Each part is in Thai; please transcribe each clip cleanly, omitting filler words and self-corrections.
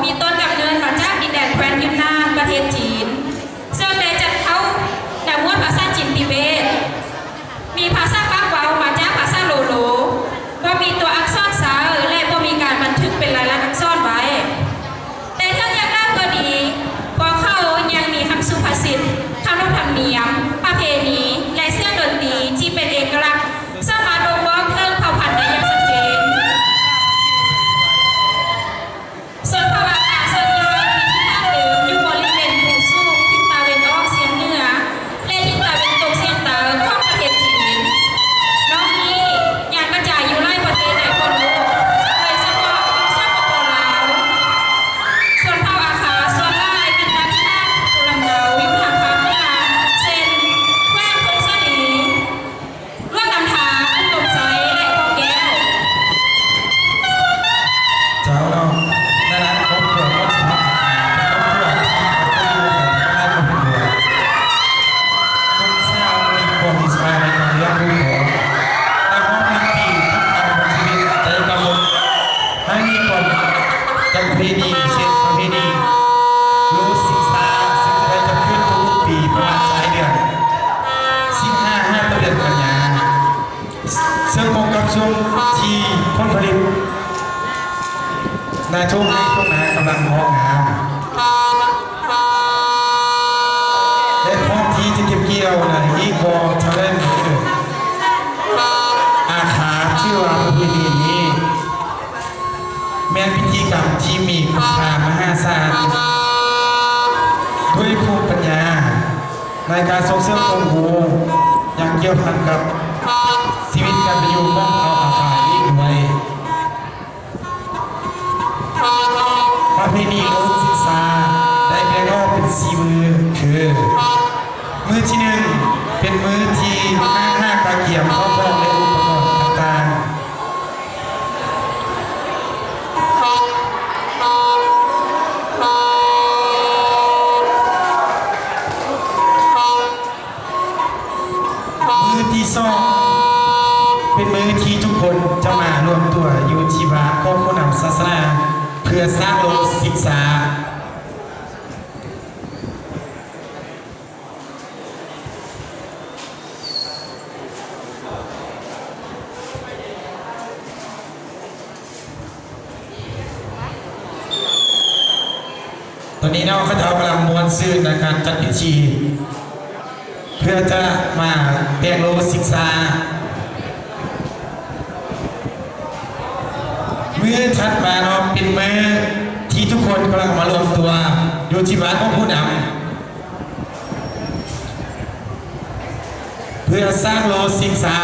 มีต้นกำเนิดมาจากดินแดนแคว้นยูนนานประเทศจีนซึ่งได้จัดเข้าแต่ม้วนภาษาจีนทิเบตมีภาษาปากเว้ามาจากภาษาโลโลว่ามีตัวอักษรสาและว่ามีการบันทึกเป็นลายลักษณ์อักษรไว้แต่ทั้งอย่างนั้นก็ดีพอเขายังมีคำสุภาษิตขนบธรรมเนียมประเพณีและเสียงดนตรีที่เป็นเอกลักษณ์สามารถบ่งบอกถึงเผ่าพันธุ์ได้อย่างชัดเจนส่วนภาวะอาส่วนใหญ่ที่ตั้งเดิมอยู่บริเวณภูสูงทิศตะวันออกเฉียงเหนือและทิศตะวันตกเฉียงใต้ของประเทศจีนนอกนี้ยังกระจายอยู่หลายประเทศในทั่วโลกโดยเฉพาะสปป.ลาวส่วนเผ่าอาคาส่วนหลายเป็นตาที่ตั้งภูลำเนาอยู่ทางภาคเหนือเช่นแคว้นพงศลีร่วมนำทางอุดมไซและโพแก้วเจ้าเราในร้านครบเผื่อก็สามารถครบเผื่อที่เขาจะดูแบบได้ครบเผื่อคนเศร้ามีความอิสระในการเลี้ยงลูกของในห้องมีปีทุกการของชีวิตแต่กำหนดให้มีความจำเพณีเช่นประเพณีรู้ศึกษาซึ่งจะได้จะขึ้นทุกปีประมาณสายเดือน15 เดือนกันยาซึ่งตรงกับช่วงที่ผลผลิตในช่วงนี้ช่วงนั้นกำลังงอกงามและพร้อมที่จะเก็บเกี่ยวในอีกบ่ทะเลอาขาชื่อว่าประเพณีนี้แม้พิธีกรรมที่มีคุณค่ามหาศาลด้วยภูมิปัญญาในการส่งเสริมองค์หูอย่างเกี่ยวพันกับชีวิตการเป็นอยู่ของเผ่าอาขาอีกด้วยประเพณีโลกศึกษาได้แบ่งออกเป็น4มือคือมือที่1เป็นมือที่ห้ากระเกียบข้าวของและอุปกรณ์ต่างๆมือที่2เป็นมือที่ทุกคนจะมารวมตัวอยู่ที่วัดของผู้นำศาสนาเพื่อสร้างโลกศึกษาตอนนี้เราก็จะเอากำลังมวลซื่นในการจัดพิธีเพื่อจะมาแบ่งโลกศึกษามือถัดมาเนาะเป็นมือที่ทุกคนกำลังมารวมตัวอยู่ที่บ้านของผู้นำเพื่อสร้างโลกศึกษา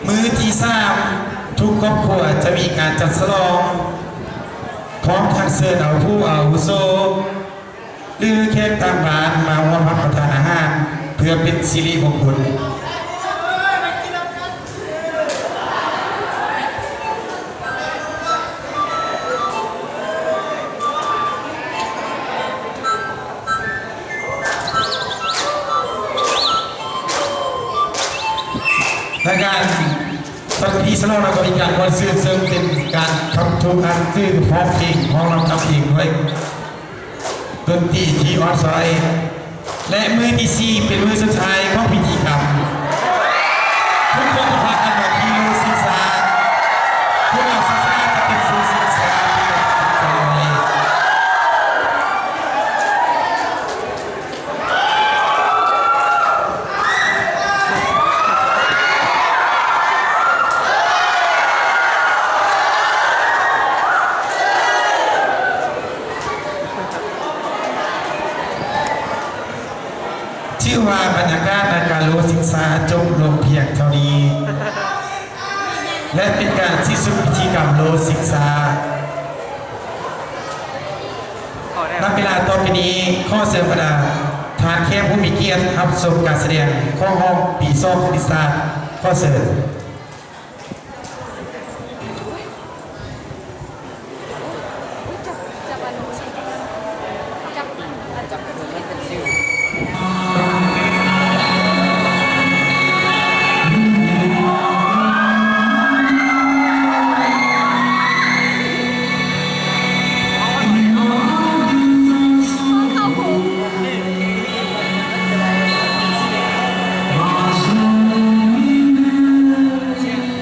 มือที่3ทุกครอบครัวจะมีการจัดฉลองพร้อมทั้งเชิญเอาผู้อาวุโสหรือแขกตามบ้านมาร่วมรับประทานอาหารเพื่อเป็นสิริมงคลในการตอนที่สโลเราก็มีการวันซื่อซึ่งเป็นการทำทุกอันซื่อพร้อมเพลงของเราทำเพลงด้วยดนตรีที่ออนไซด์และมือที่4เป็นมือสุดท้ายของพิธีกรรมทุกคนจะพากันมาที่รู้ศึกษาพวกเราศึกษาจะเป็นผู้ศึกษาชื่อว่าบรรยากาศในการรู้ศึกษาจบลงเพียงเท่านี้และเป็นการที่สุดพิธีกรรมโลศึกษาณเวลาต่อไปนี้ข้อเสนอประดา ทานแค่ผู้มีเกียรติครับชมการแสดงข้อห้องปีซ่อคณิตศาสตร์ข้อเสริญ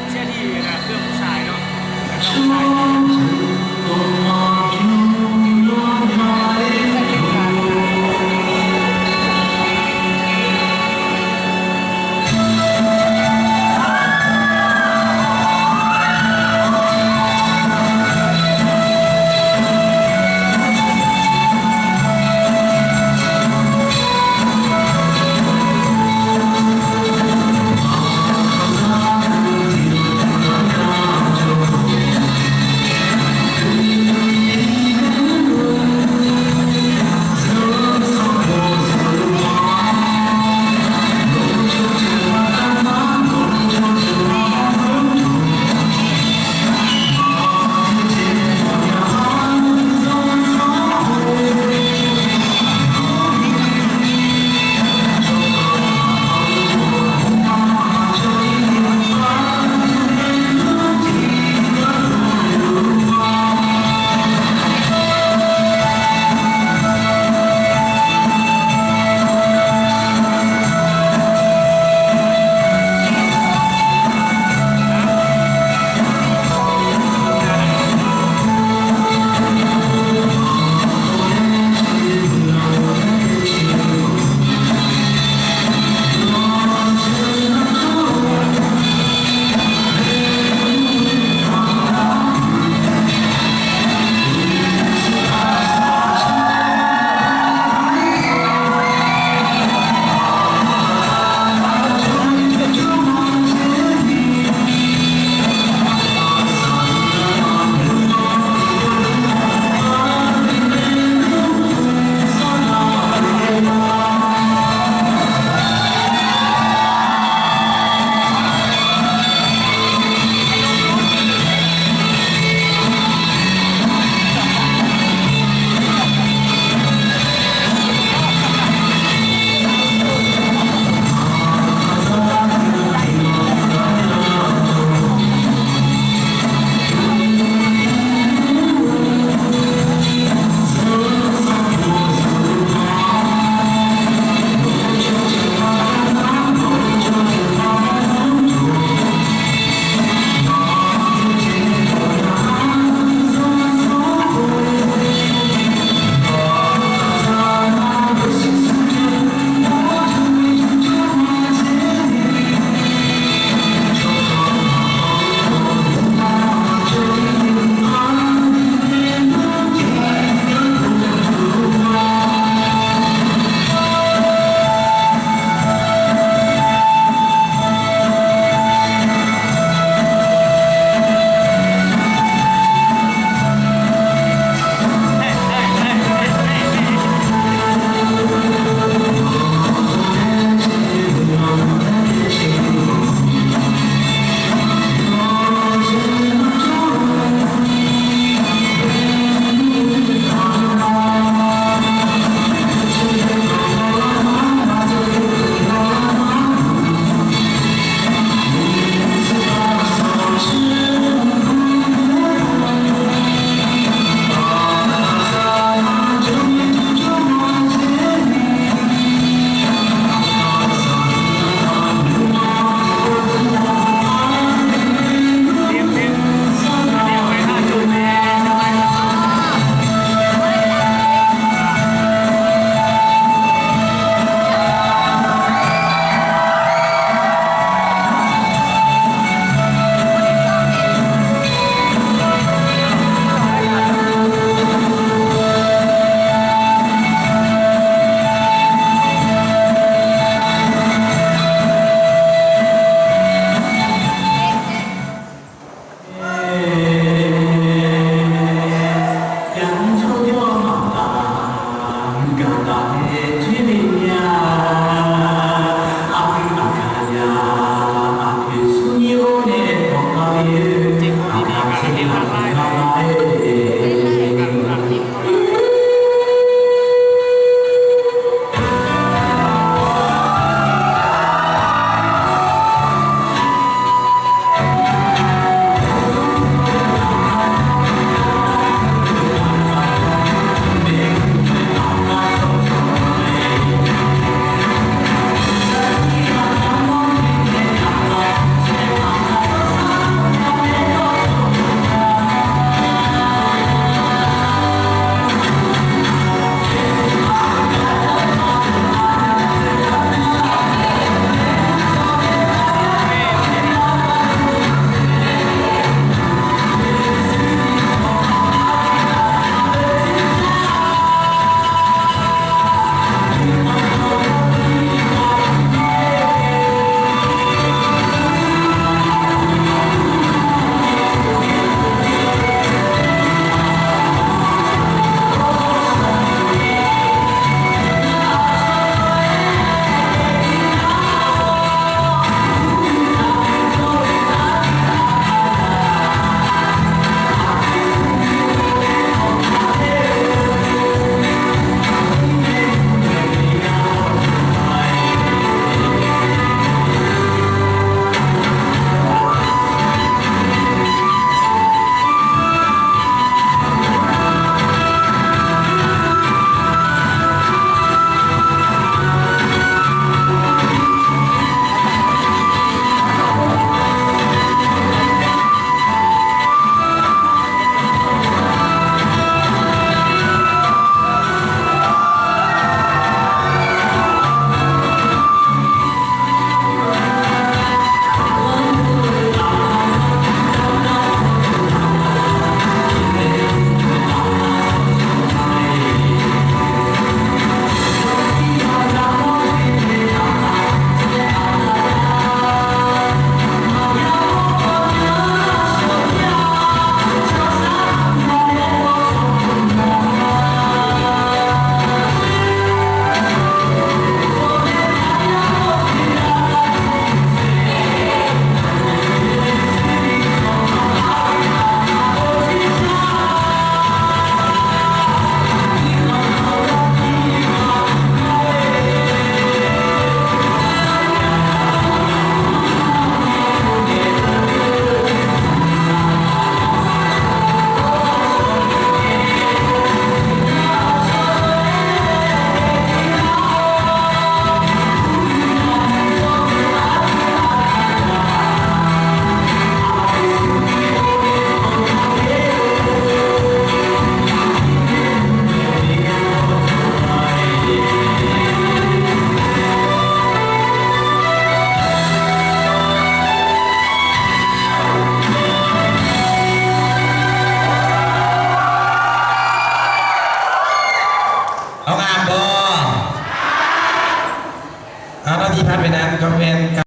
เชื่อที่นะเพื่อนผู้ชายเนาะ